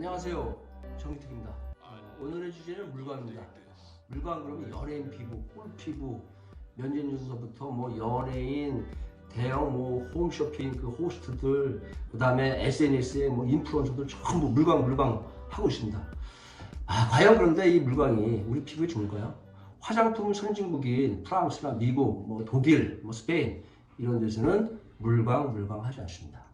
안녕하세요, 정기택입니다. 오늘의 주제는 물광입니다. 물광 그러면 연예인 피부, 꿀 피부, 면접 순서부터 뭐 연예인, 대형 뭐 홈쇼핑 그 호스트들, 그 다음에 SNS에 뭐 인플루언서들 전부 물광 하고 있습니다. 과연 그런데 이 물광이 우리 피부에 좋을까요? 화장품 선진국인 프랑스나 미국, 뭐 독일, 뭐 스페인 이런 데서는 물광 하지 않습니다.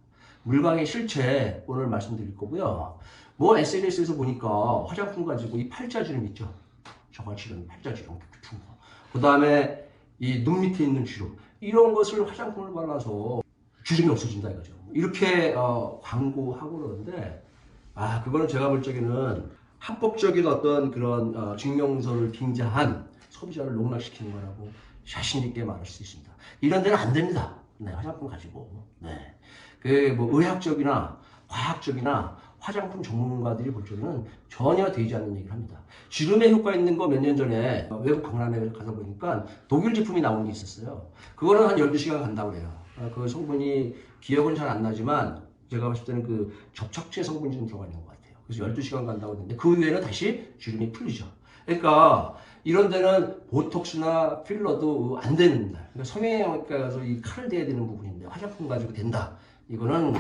물광의 실체 오늘 말씀드릴 거고요. 뭐 SNS에서 보니까 화장품 가지고 이 팔자주름 있죠. 저같이 팔자주름 같은 거. 그 다음에 이 눈 밑에 있는 주름 이런 것을 화장품을 발라서 주름이 없어진다 이거죠. 이렇게 광고하고 그러는데 그거는 제가 볼 적에는 합법적인 어떤 그런 증명서를 빙자한 소비자를 농락시키는 거라고 자신 있게 말할 수 있습니다. 이런 데는 안 됩니다. 네, 화장품 가지고. 네. 그 뭐 의학적이나 과학적이나 화장품 전문가들이 볼 적에는 전혀 되지 않는 얘기를 합니다. 주름에 효과 있는 거 몇 년 전에 외국 박람회에 가서 보니까 독일 제품이 나온 게 있었어요. 그거는 한 12시간 간다고 해요. 그 성분이 기억은 잘 안 나지만 제가 봤을 때는 그 접착제 성분이 좀 들어가 있는 것 같아요. 그래서 12시간 간다고 했는데 그 후에는 다시 주름이 풀리죠. 그러니까 이런 데는 보톡스나 필러도 안 됩니다. 그러니까 성형외과 가서 이 칼을 대야 되는 부분인데 화장품 가지고 된다. 이거는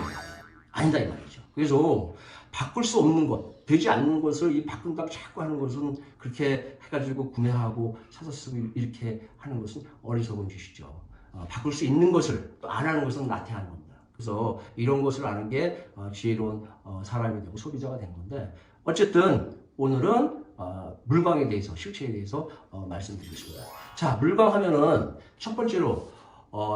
아니다 이 말이죠. 그래서 바꿀 수 없는 것, 되지 않는 것을 이 바꾼다고 자꾸 하는 것은 그렇게 해가지고 구매하고 사서 쓰고 이렇게 하는 것은 어리석은 짓이죠. 바꿀 수 있는 것을 또 안 하는 것은 나태하는 겁니다. 그래서 이런 것을 아는 게 지혜로운 사람이 되고 소비자가 된 건데 어쨌든 오늘은 물광에 대해서 실체에 대해서 말씀드리겠습니다. 자, 물광 하면은 첫 번째로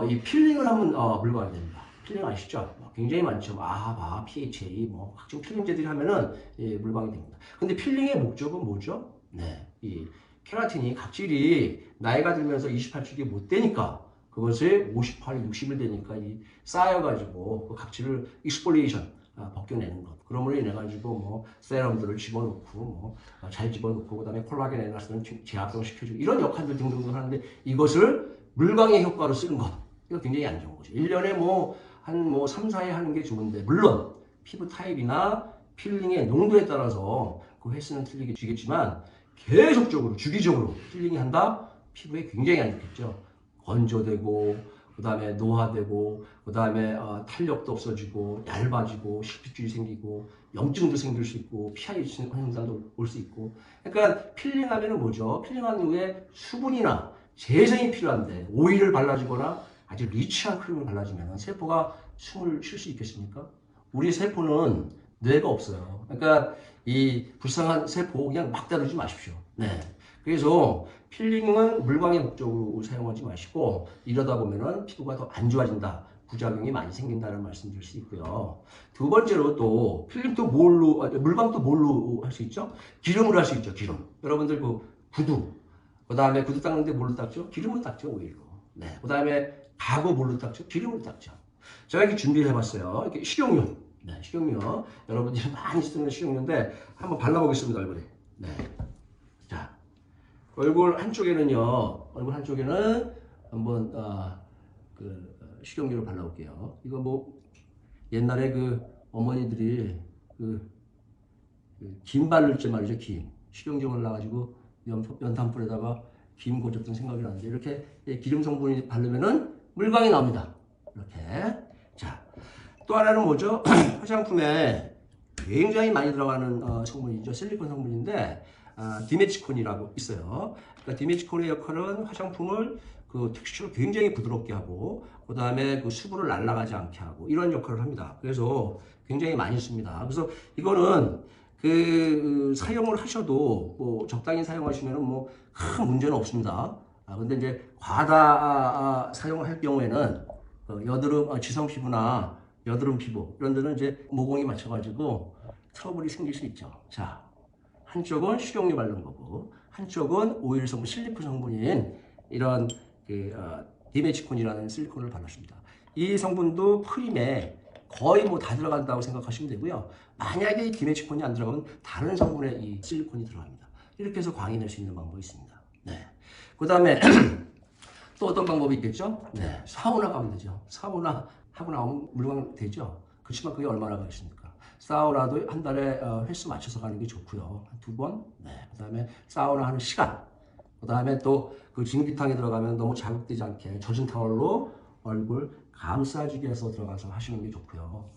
이 필링을 하면 물광이 됩니다. 필링 아시죠? 굉장히 많죠. 아하바, PHA, 뭐 각종 필링제들이 하면은 물광이 됩니다. 근데 필링의 목적은 뭐죠? 네, 이 케라틴이 각질이 나이가 들면서 28주기 못 되니까 그것을 58, 60일 되니까 쌓여가지고 그 각질을 익스폴리에이션 벗겨내는 것. 그러므로 인해 가지고 뭐 세럼들을 집어넣고 뭐 잘 집어넣고 그다음에 콜라겐 에너지를 재합성 시켜주고 이런 역할들 등등 하는데 이것을 물광의 효과로 쓰는 것. 이거 굉장히 안 좋은 거죠. 1년에 뭐 한 3, 4회 하는 게 좋은데 물론 피부 타입이나 필링의 농도에 따라서 그 횟수는 틀리겠지만 계속적으로 주기적으로 필링이 한다? 피부에 굉장히 안 좋겠죠. 건조되고 그 다음에 노화되고 그 다음에 탄력도 없어지고 얇아지고 실핏줄이 생기고 염증도 생길 수 있고 pH 현상도 올 수 있고. 그러니까 필링하면은 뭐죠? 필링한 후에 수분이나 재생이 필요한데 오일을 발라주거나 아주 리치한 크림을 발라주면 세포가 숨을 쉴 수 있겠습니까? 우리 세포는 뇌가 없어요. 그러니까 이 불쌍한 세포 그냥 막 다루지 마십시오. 네. 그래서 필링은 물광의 목적으로 사용하지 마시고 이러다 보면은 피부가 더 안 좋아진다. 부작용이 많이 생긴다는 말씀 드릴 수 있고요. 두 번째로 또 필링도 물광도 뭘로 할 수 있죠? 기름으로 할 수 있죠. 기름. 여러분들 그 구두. 그 다음에 구두 닦는데 뭘로 닦죠? 기름으로 닦죠. 오일로. 네. 그 다음에 가구 뭘로 닦죠? 기름으로 닦죠. 제가 이렇게 준비를 해봤어요. 이렇게 식용유. 네. 식용유. 여러분들이 많이 쓰는 식용유인데 한번 발라보겠습니다. 얼굴에. 네. 자. 얼굴 한쪽에는 한번 그 식용유를 발라볼게요. 이거 뭐 옛날에 그 어머니들이 김 바를 때 말이죠. 김 식용유 발라가지고 연탄불에다가 김 고쳤던 생각이 나는데 이렇게 기름 성분이 바르면은 물광이 나옵니다. 이렇게. 자, 또 하나는 뭐죠? 화장품에 굉장히 많이 들어가는 성분이죠. 실리콘 성분인데 디메치콘이라고 있어요. 그러니까 디메치콘의 역할은 화장품을 그 텍스처를 굉장히 부드럽게 하고 그 다음에 그 수분을 날아가지 않게 하고 이런 역할을 합니다. 그래서 굉장히 많이 씁니다. 그래서 이거는 그 사용을 하셔도 뭐 적당히 사용하시면은 뭐 큰 문제는 없습니다. 근데 이제 과다 사용할 경우에는 여드름 지성 피부나 여드름 피부 이런 데는 이제 모공이 맞춰가지고 트러블이 생길 수 있죠. 자. 한쪽은 식용유 바른 거고 한쪽은 오일 성분, 실리콘 성분인 이런 디메치콘이라는 실리콘을 발랐습니다. 이 성분도 크림에 거의 뭐 다 들어간다고 생각하시면 되고요. 만약에 이 디메치콘이 안 들어가면 다른 성분의 이 실리콘이 들어갑니다. 이렇게 해서 광이 낼 수 있는 방법이 있습니다. 네. 그 다음에 또 어떤 방법이 있겠죠? 네. 사우나 가면 되죠. 사우나 하고 나오면 물광 되죠. 그렇지만 그게 얼마나 가겠습니까? 사우나도 한 달에 횟수 맞춰서 가는 게 좋고요. 한 2번. 네. 그다음에 사우나 하는 시간. 그다음에 또 그 진기탕에 들어가면 너무 자극되지 않게 젖은 타월로 얼굴 감싸주기 해서 들어가서 하시는 게 좋고요.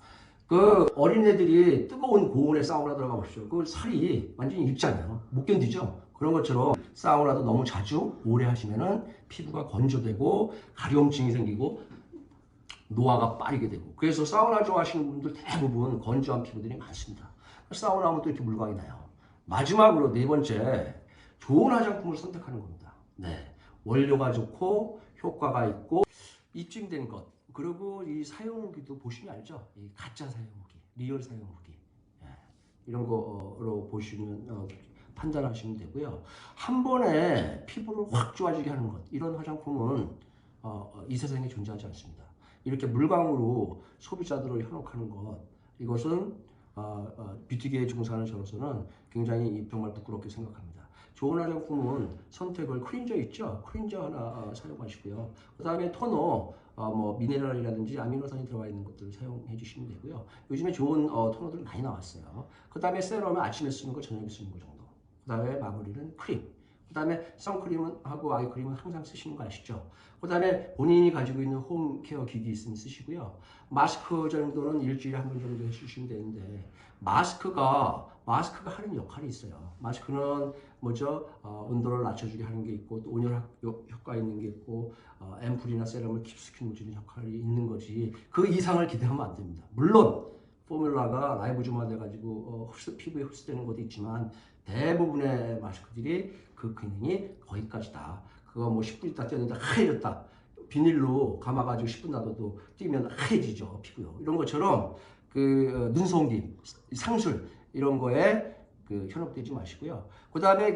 그 어린애들이 뜨거운 고온에 사우나 들어가 보십시오. 그 살이 완전히 익잖아요. 못 견디죠. 그런 것처럼 사우나도 너무 자주 오래 하시면은 피부가 건조되고 가려움증이 생기고 노화가 빠르게 되고, 그래서 사우나 좋아하시는 분들 대부분 건조한 피부들이 많습니다. 사우나 하면 또 이렇게 물광이 나요. 마지막으로 네 번째, 좋은 화장품을 선택하는 겁니다. 네, 원료가 좋고 효과가 있고 입증된 것, 그리고 이 사용 후기도 보시면 알죠. 이 가짜 사용 후기, 리얼 사용 후기, 예, 이런 거로 보시면 판단하시면 되고요. 한 번에 피부를 확 좋아지게 하는 것, 이런 화장품은 이 세상에 존재하지 않습니다. 이렇게 물광으로 소비자들을 현혹하는 것, 이것은 뷰티계에 종사하는 저로서는 굉장히 정말 부끄럽게 생각합니다. 좋은 화장품은 선택을 크린저 있죠? 크린저 하나 사용하시고요. 그 다음에 토너, 뭐 미네랄이라든지 아미노산이 들어가 있는 것들을 사용해 주시면 되고요. 요즘에 좋은 토너들 많이 나왔어요. 그 다음에 세럼은 아침에 쓰는 거, 저녁에 쓰는 거 정도. 그 다음에 마무리는 크림. 그 다음에 선크림은 하고 아이크림은 항상 쓰시는 거 아시죠? 그 다음에 본인이 가지고 있는 홈케어 기기 있으면 쓰시고요. 마스크 정도는 일주일에 한 번 정도 해주시면 되는데, 마스크가 하는 역할이 있어요. 마스크는 뭐죠? 온도를 낮춰주게 하는 게 있고, 또 온열 효과 있는 게 있고, 앰플이나 세럼을 깊숙이 역할이 있는 거지, 그 이상을 기대하면 안 됩니다. 물론 포뮬라가 라이보즈만 돼가지고 피부에 흡수되는 것도 있지만, 대부분의 마스크들이 그 기능이 거기까지다. 그거 뭐 10분 있다 떼는데 하얘졌다. 비닐로 감아가지고 10분 놔둬도 띄면 하얘지죠, 피부요. 이런 것처럼 그 눈송김, 상술 이런 거에 그 현혹되지 마시고요. 그 다음에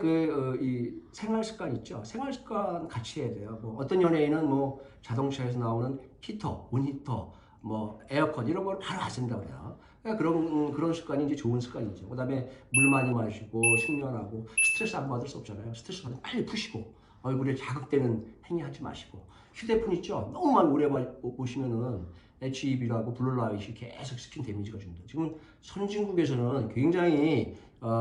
이 생활 습관 있죠. 생활 습관 같이 해야 돼요. 뭐 어떤 연예인은 뭐 자동차에서 나오는 히터, 온히터, 뭐 에어컨 이런 걸 바로 안 쓴다고 그래요. 그러니까 그런 습관이 이제 좋은 습관이죠. 그 다음에 물 많이 마시고 숙면하고, 스트레스 안 받을 수 없잖아요. 스트레스 받으면 빨리 푸시고, 얼굴에 자극되는 행위 하지 마시고, 휴대폰 있죠. 너무만 오래 보시면은 HEV라고 블루라이트이 계속 스킨 데미지가 줍니다. 지금 선진국에서는 굉장히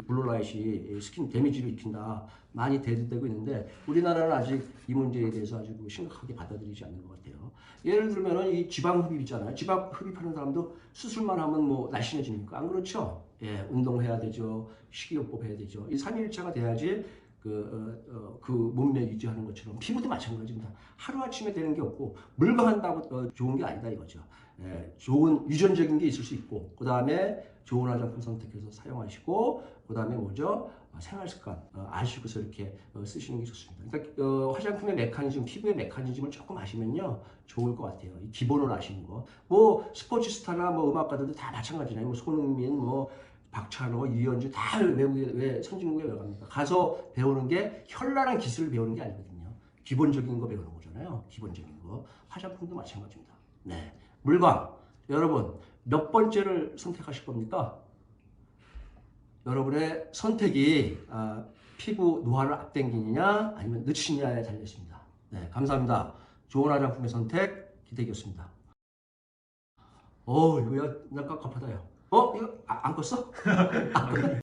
블루라이트이 스킨 데미지를 일으킨다, 많이 대두되고 있는데, 우리나라는 아직 이 문제에 대해서 아주 심각하게 받아들이지 않는 것 같아요. 예를 들면은 이 지방 흡입 있잖아요. 지방 흡입하는 사람도 수술만 하면 뭐 날씬해집니까? 안 그렇죠? 예, 운동해야 되죠. 식이요법 해야 되죠. 이 3일차가 돼야지 그 몸매 유지하는 것처럼 피부도 마찬가지입니다. 하루아침에 되는 게 없고, 물광한다고 좋은 게 아니다 이거죠. 예, 좋은 유전적인 게 있을 수 있고, 그 다음에 좋은 화장품 선택해서 사용하시고, 그 다음에 뭐죠? 생활 습관 아시고서 이렇게 쓰시는 게 좋습니다. 그러니까 화장품의 메커니즘, 피부의 메커니즘을 조금 아시면요 좋을 것 같아요. 이 기본을 아시는 거. 뭐 스포츠 스타나 뭐 음악가들도 다 마찬가지잖아요. 뭐 손흥민, 뭐 박찬호, 유현주 다 왜 선진국에 왜 갑니까? 가서 배우는 게 현란한 기술을 배우는 게 아니거든요. 기본적인 거 배우는 거잖아요. 기본적인 거. 화장품도 마찬가지입니다. 네, 물광. 여러분 몇 번째를 선택하실 겁니까? 여러분의 선택이 피부 노화를 앞당기느냐 아니면 늦추느냐에 달려 있습니다. 네, 감사합니다. 좋은 화장품의 선택 기대기였습니다. 이거 난 깝깝하다요. 이거 안 껐어?